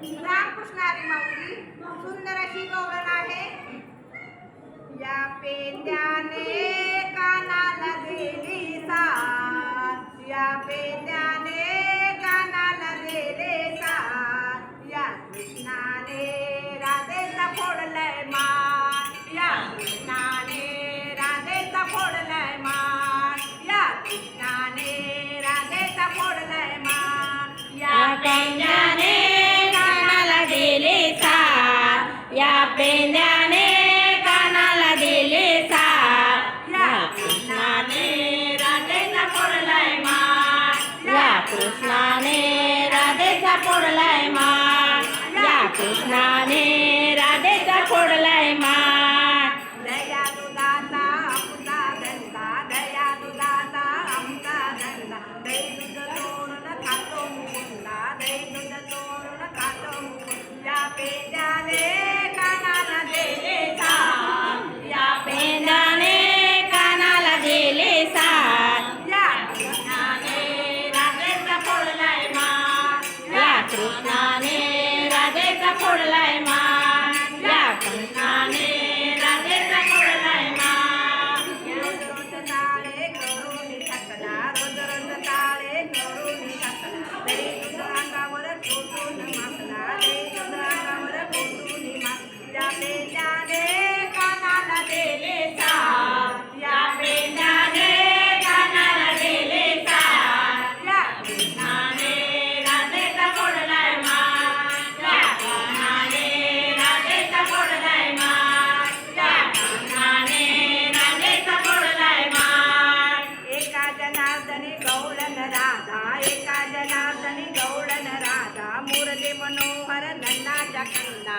रामकृष्णारी माऊली सुंदर अशी गवळण आहे. या पेंद्याने कानाला दिली साथ, या पेंद्याने कानाला दिले साथ, या कृष्णाने राधेचा फोडलाय मान, या कृष्णाने राधेचा फोडलाय मान, या कृष्णाने राधेचा फोडलाय मान. या पेंद्याने कानाला दिले साथ, या पेंद्याने कानाला दिले साथ, या कृष्णाने राधेचा फोडलाय मान, या कृष्णाने राधेचा फोडलाय मान, या कृष्णाने राधेचा फोडलाय मान. दया दुधाचा आमचा धंदा, दया दुधाचा आमचा धंदा, दही दूध चोरून खातो मुकुंदा, दही दूध चोरून खातो मुकुंदा. या पेंद्याने कानाला दिले साथ, या पेंद्याने कानाला दिले साथ, या कृष्णाने राधेचा फोडलाय मान, या कृष्णाने राधेचा फोडलाय मान, या कृष्णाने राधेचा फोडलाय मान. रोज रोज ताळे करून थकला, रोज रोज ताळे करून थकला, दही दूध अंगावर कोटून माखला, दही दूध अंगावर कोटून माखला. या पेंद्याने कानाला दिले साथ, या पेंद्याने कानाला दिले साथ, या कृष्णाने राधेचा फोडलाय मान, या कृष्णाने राधेचा फोडलाय मान, या कृष्णाने राधेचा फोडलाय मान. एका जनार्दनी गवळण राधा, एका जनार्दनी गवळण राधा, मुरली मनोहर नन्नाच्या कंदा,